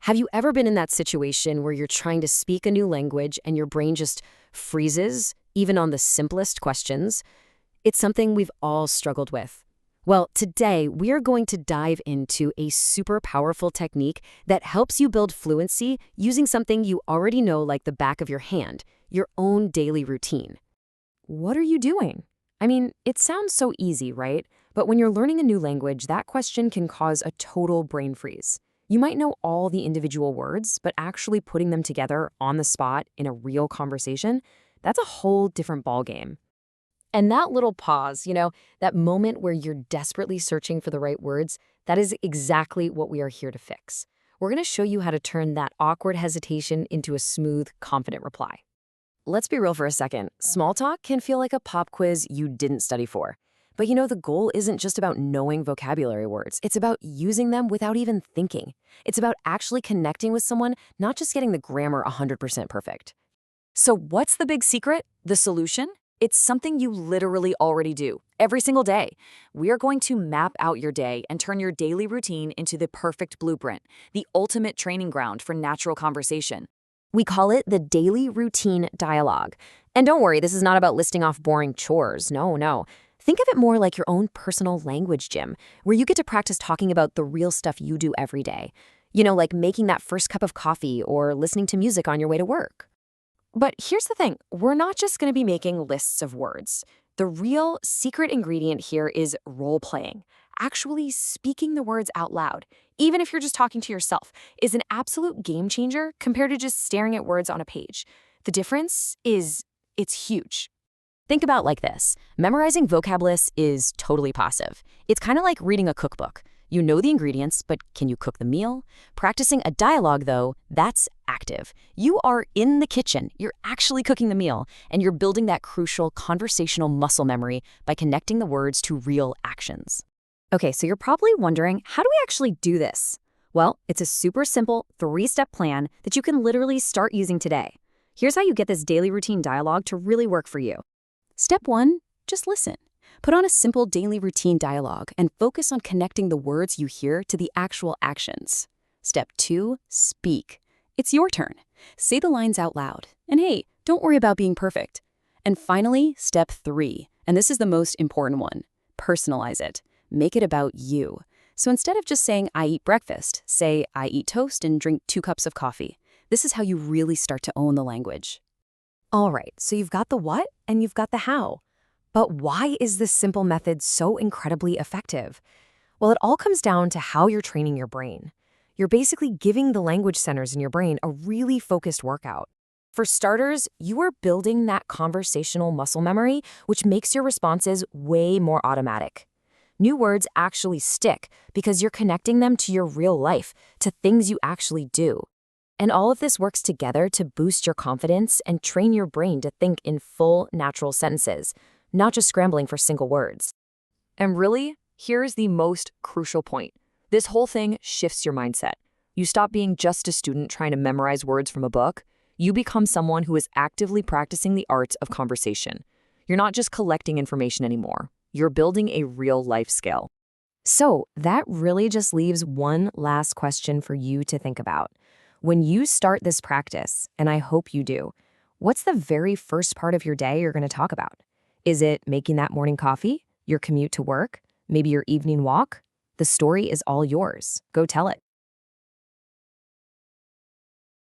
Have you ever been in that situation where you're trying to speak a new language and your brain just freezes, even on the simplest questions? It's something we've all struggled with. Well, today we are going to dive into a super powerful technique that helps you build fluency using something you already know like the back of your hand, your own daily routine. What are you doing? I mean, it sounds so easy, right? But when you're learning a new language, that question can cause a total brain freeze. You might know all the individual words, but actually putting them together on the spot in a real conversation, that's a whole different ballgame. And that little pause, that moment where you're desperately searching for the right words, that is exactly what we are here to fix. We're going to show you how to turn that awkward hesitation into a smooth, confident reply. Let's be real for a second. Small talk can feel like a pop quiz you didn't study for. But the goal isn't just about knowing vocabulary words. It's about using them without even thinking. It's about actually connecting with someone, not just getting the grammar 100% perfect. So what's the big secret? The solution? It's something you literally already do, every single day. We are going to map out your day and turn your daily routine into the perfect blueprint, the ultimate training ground for natural conversation. We call it the daily routine dialogue. And don't worry, this is not about listing off boring chores. No. Think of it more like your own personal language gym, where you get to practice talking about the real stuff you do every day. Like making that first cup of coffee or listening to music on your way to work. But here's the thing, we're not just going to be making lists of words. The real secret ingredient here is role-playing. Actually speaking the words out loud, even if you're just talking to yourself, is an absolute game changer compared to just staring at words on a page. The difference is it's huge. Think about it like this. Memorizing vocab lists is totally passive. It's kind of like reading a cookbook. You know the ingredients, but can you cook the meal? Practicing a dialogue, though, that's active. You are in the kitchen, you're actually cooking the meal, and you're building that crucial conversational muscle memory by connecting the words to real actions. Okay, so you're probably wondering, how do we actually do this? Well, it's a super simple 3-step plan that you can literally start using today. Here's how you get this daily routine dialogue to really work for you. Step 1, just listen. Put on a simple daily routine dialogue and focus on connecting the words you hear to the actual actions. Step 2, speak. It's your turn. Say the lines out loud. And hey, don't worry about being perfect. And finally, step 3, and this is the most important one, personalize it. Make it about you. So instead of just saying, I eat breakfast, say, I eat toast and drink 2 cups of coffee. This is how you really start to own the language. All right, so you've got the what and you've got the how. But why is this simple method so incredibly effective? Well, it all comes down to how you're training your brain. You're basically giving the language centers in your brain a really focused workout. For starters, you are building that conversational muscle memory, which makes your responses way more automatic. New words actually stick because you're connecting them to your real life, to things you actually do. And all of this works together to boost your confidence and train your brain to think in full, natural sentences, not just scrambling for single words. And really, here's the most crucial point. This whole thing shifts your mindset. You stop being just a student trying to memorize words from a book. You become someone who is actively practicing the art of conversation. You're not just collecting information anymore. You're building a real life skill. So that really just leaves one last question for you to think about. When you start this practice, and I hope you do, what's the very first part of your day you're going to talk about? Is it making that morning coffee, your commute to work, maybe your evening walk? The story is all yours. Go tell it.